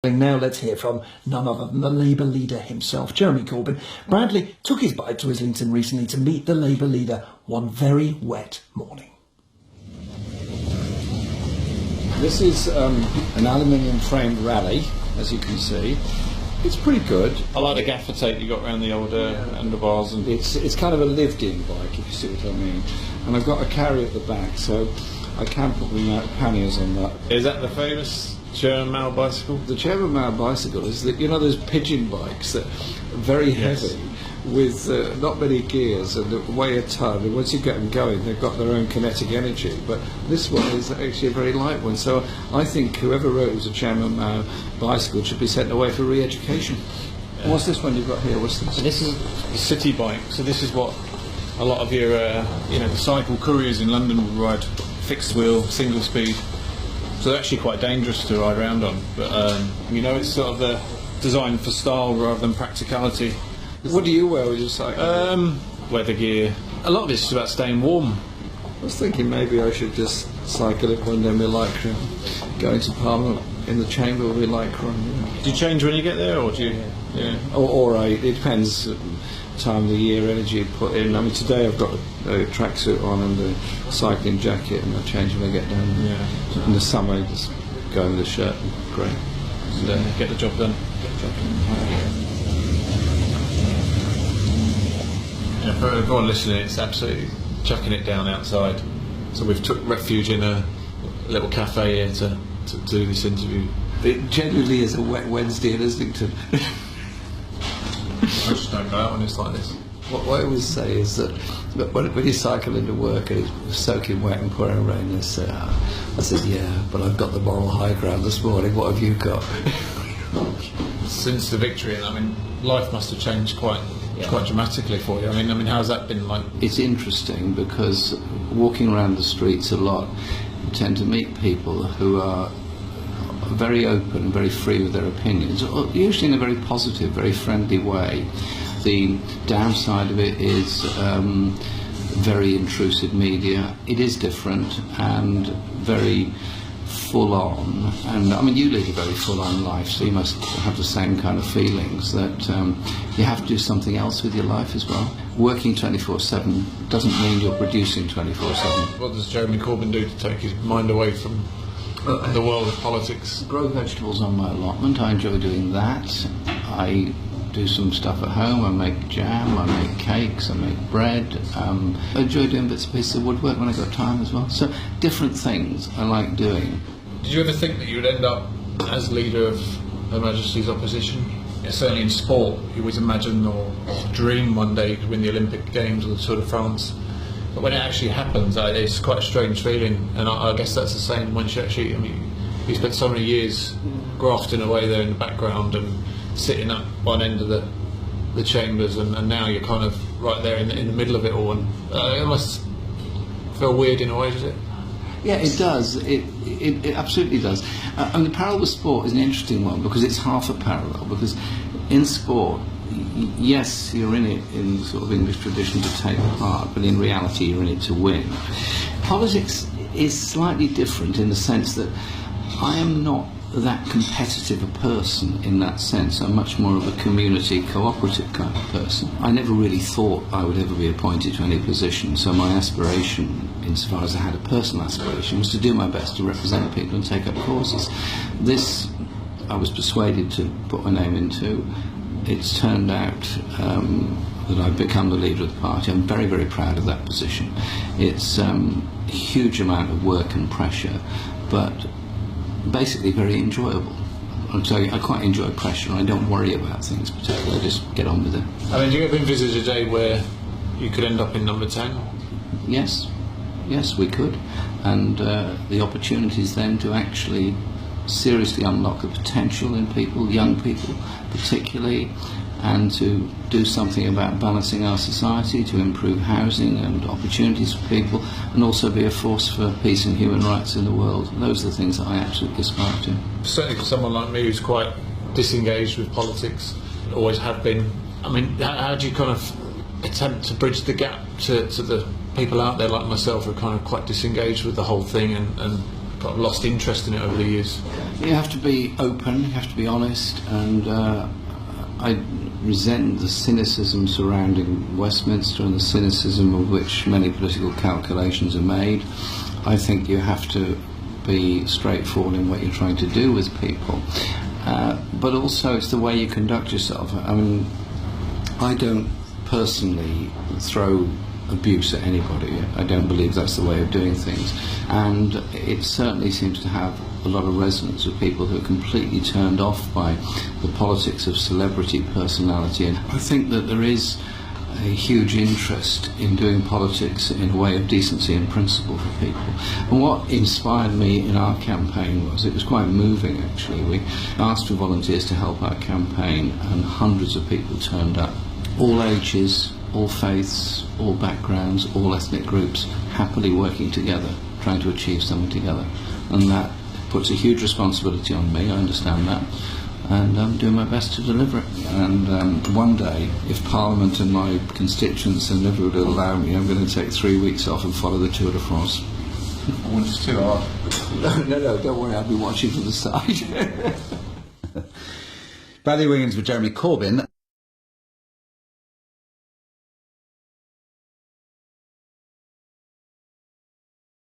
Now let's hear from none other than the Labour leader himself, Jeremy Corbyn. Bradley took his bike to Islington recently to meet the Labour leader one very wet morning. This is an aluminium framed rally, as you can see. It's pretty good. I like the gaffer tape you got around the old handlebars. And It's kind of a lived-in bike, if you see what I mean. And I've got a carry at the back, so I can put my panniers on that. Is that the famous German male bicycle? The German male bicycle is that, you know, those pigeon bikes that are very heavy, with not many gears and weigh a ton, and once you get them going they've got their own kinetic energy, but this one is actually a very light one, so I think whoever rode a German male bicycle should be sent away for re-education. What's this one you've got here? What's this? So this is the city bike, so this is what a lot of your the cycle couriers in London would ride, fixed wheel, single speed. So they're actually quite dangerous to ride around on, but it's sort of designed for style rather than practicality. What do you wear with your cycle? Weather gear. A lot of it's about staying warm. I was thinking maybe I should just cycle it one day with Lycra, go into Parliament in the chamber with Lycra. Do you change when you get there, or do you? Yeah. Or it depends time of the year, energy you put in. I mean, today I've got a tracksuit on and a cycling jacket, and I change when I get down. Yeah. In the summer, I just go in with a shirt. Great. And get the job done. Yeah, for everyone listening, it's absolutely chucking it down outside. So we've took refuge in a little cafe here to do this interview. It genuinely is a wet Wednesday in Islington. I just don't go out when it's like this. What I always say is that when you cycle into work and it's soaking wet and pouring rain, I said, yeah, but I've got the moral high ground this morning, what have you got? Since the victory, I mean, life must have changed quite dramatically for you. I mean, how's that been like? It's interesting because walking around the streets a lot, you tend to meet people who are very open and very free with their opinions, usually in a very positive, very friendly way. The downside of it is very intrusive media. It is different and very full-on, and I mean, you lead a very full-on life, so you must have the same kind of feelings that you have to do something else with your life as well. Working 24/7 doesn't mean you're producing 24/7. What does Jeremy Corbyn do to take his mind away from the world of politics? Grow vegetables on my allotment. I enjoy doing that. I do some stuff at home. I make jam, I make cakes, I make bread. I enjoy doing bits and pieces of woodwork when I got time as well. So different things I like doing. Did you ever think that you would end up as leader of Her Majesty's opposition? Yeah, certainly in sport, you always imagine or dream one day you could win the Olympic Games or the Tour de France. But when it actually happens, it's quite a strange feeling, and I guess that's the same once you actually, you spent so many years grafting away there in the background and sitting at one end of the chambers, and now you're kind of right there in the middle of it all, and it must feel weird in a way, does it? Yeah, it does. It absolutely does. And the parallel with sport is an interesting one because it's half a parallel, because in sport, yes, you're in it in the sort of English tradition to take part, but in reality you're in it to win. Politics is slightly different in the sense that I am not that competitive a person in that sense. I'm much more of a community cooperative kind of person. I never really thought I would ever be appointed to any position, so my aspiration, insofar as I had a personal aspiration, was to do my best to represent people and take up causes. This I was persuaded to put my name into. It's turned out that I've become the leader of the party. I'm very, very proud of that position. It's a huge amount of work and pressure, but basically very enjoyable. So I quite enjoy pressure, and I don't worry about things particularly. I just get on with it. I mean, do you ever envisage a day where you could end up in number 10? Yes, we could. And the opportunities then to actually seriously unlock the potential in people, young people particularly, and to do something about balancing our society, to improve housing and opportunities for people, and also be a force for peace and human rights in the world. Those are the things that I absolutely aspire to. Certainly for someone like me who's quite disengaged with politics, always have been, I mean, how do you kind of attempt to bridge the gap to the people out there like myself who are kind of quite disengaged with the whole thing and kind of lost interest in it over the years. You have to be open, you have to be honest, and I resent the cynicism surrounding Westminster and the cynicism of which many political calculations are made. I think you have to be straightforward in what you're trying to do with people, but also it's the way you conduct yourself. I mean, I don't personally throw abuse at anybody. I don't believe that's the way of doing things, and it certainly seems to have a lot of resonance with people who are completely turned off by the politics of celebrity personality. And I think that there is a huge interest in doing politics in a way of decency and principle for people. And what inspired me in our campaign was, it was quite moving actually. We asked for volunteers to help our campaign, and hundreds of people turned up, all ages, all faiths, all backgrounds, all ethnic groups, happily working together, trying to achieve something together. And that puts a huge responsibility on me, I understand that, and I'm doing my best to deliver it. And one day, if Parliament and my constituents in Liverpool will allow me, I'm going to take 3 weeks off and follow the Tour de France. Oh, it's too hard. No, don't worry, I'll be watching from the side. Bradley Wiggins with Jeremy Corbyn.